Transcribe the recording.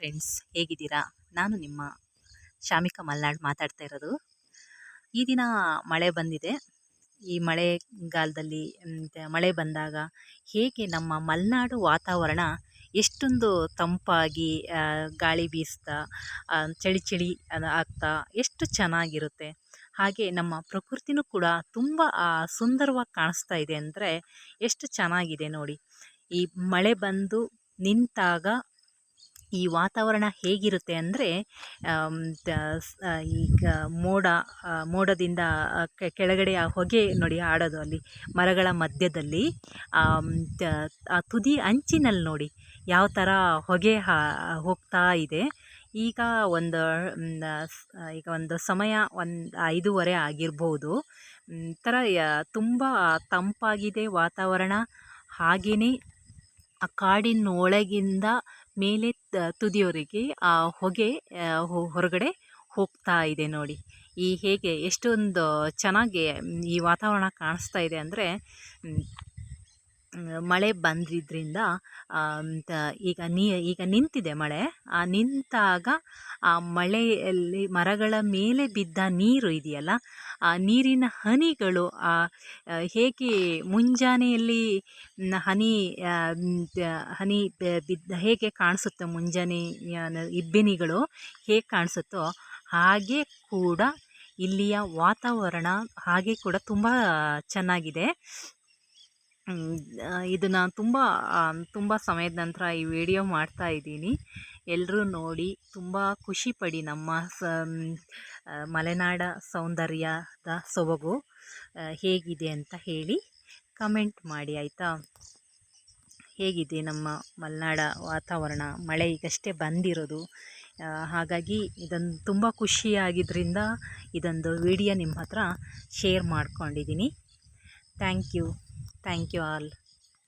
Friends, ಹೇಗಿದ್ದೀರಾ? ನಾನು ನಿಮ್ಮ ಶಾಮಿಕಾ ಮಲ್ನಾಡ್ ಮಾತಾಡ್ತಾ ಇರೋದು. ಈ ದಿನ ಮಳೆ ಬಂದಿದೆ. ಈ ಮಳೆಗಾಲದಲ್ಲಿ ಮಳೆ ಬಂದಾಗ ಹೇಗೆ ನಮ್ಮ ಮಲೆನಾಡು ವಾತಾವರಣ ಎಷ್ಟೊಂದು ತಂಪಾಗಿ ಗಾಳಿ ಬೀಸ್ತಾ ಚಳಿ ಚಳಿ ಆಗ್ತಾ ಎಷ್ಟು ಚೆನ್ನಾಗಿರುತ್ತೆ. ಹಾಗೆ ನಮ್ಮ ಪ್ರಕೃತಿನೂ ಕೂಡ ತುಂಬ ಸುಂದರವಾಗಿ ಕಾಣಿಸ್ತಾ ಇದೆ ಅಂದರೆ ಎಷ್ಟು ಚೆನ್ನಾಗಿದೆ ನೋಡಿ. ಈ ಮಳೆ ಬಂದು ನಿಂತಾಗ ಈ ವಾತಾವರಣ ಹೇಗಿರುತ್ತೆ ಅಂದರೆ ಈಗ ಮೋಡದಿಂದ ಕೆಳಗಡೆ ಆ ಹೊಗೆ ನೋಡಿ ಆಡೋದು ಅಲ್ಲಿ ಮರಗಳ ಮಧ್ಯದಲ್ಲಿ ಆ ತುದಿ ಅಂಚಿನಲ್ಲಿ ನೋಡಿ ಯಾವ ಥರ ಹೊಗೆ ಹೋಗ್ತಾ ಇದೆ. ಈಗ ಒಂದು ಸಮಯ 5:30 ಆಗಿರ್ಬೋದು. ಥರ ತುಂಬ ತಂಪಾಗಿದೆ ವಾತಾವರಣ. ಹಾಗೆಯೇ ಆ ಕಾಡಿನ ಒಳಗಿಂದ ಮೇಲೆ ತುದಿಯವರೆಗೆ ಆ ಹೊಗೆ ಹೊರಗಡೆ ಹೋಗ್ತಾ ಇದೆ ನೋಡಿ. ಈ ಹೇಗೆ ಎಷ್ಟೊಂದು ಚೆನ್ನಾಗಿ ಈ ವಾತಾವರಣ ಕಾಣಿಸ್ತಾ ಇದೆ ಅಂದರೆ ಮಳೆ ಬಂದಿದ್ದರಿಂದ ಈಗ ನಿಂತಿದೆ ಮಳೆ. ಆ ನಿಂತಾಗ ಆ ಮಳೆಯಲ್ಲಿ ಮರಗಳ ಮೇಲೆ ಬಿದ್ದ ನೀರು ಇದೆಯಲ್ಲ, ಆ ನೀರಿನ ಹನಿಗಳು ಹೇಗೆ ಮುಂಜಾನೆಯಲ್ಲಿ ಹನಿ ಹನಿ ಬಿದ್ದ ಹೇಗೆ ಕಾಣಿಸುತ್ತೆ, ಮುಂಜಾನೆ ಇಬ್ಬನಿಗಳು ಹೇಗೆ ಕಾಣಿಸುತ್ತೋ ಹಾಗೆ ಕೂಡ ಇಲ್ಲಿಯ ವಾತಾವರಣ ಹಾಗೆ ಕೂಡ ತುಂಬ ಚೆನ್ನಾಗಿದೆ. ಇದನ್ನು ತುಂಬ ಸಮಯದ ನಂತರ ಈ ವಿಡಿಯೋ ಮಾಡ್ತಾ ಇದ್ದೀನಿ. ಎಲ್ಲರೂ ನೋಡಿ ತುಂಬ ಖುಷಿಪಡಿ. ನಮ್ಮ ಮಲೆನಾಡ ಸೌಂದರ್ಯದ ಸೊಬಗು ಹೇಗಿದೆ ಅಂತ ಹೇಳಿ ಕಮೆಂಟ್ ಮಾಡಿ, ಆಯಿತಾ? ಹೇಗಿದೆ ನಮ್ಮ ಮಲೆನಾಡ ವಾತಾವರಣ? ಮಳೆ ಈಗಷ್ಟೇ ಬಂದಿರೋದು, ಹಾಗಾಗಿ ಇದೊಂದು ತುಂಬ ಖುಷಿಯಾಗಿದ್ದರಿಂದ ಇದೊಂದು ವಿಡಿಯೋ ನಿಮ್ಮ ಹತ್ರ ಶೇರ್ ಮಾಡ್ಕೊಂಡಿದ್ದೀನಿ. Thank you all.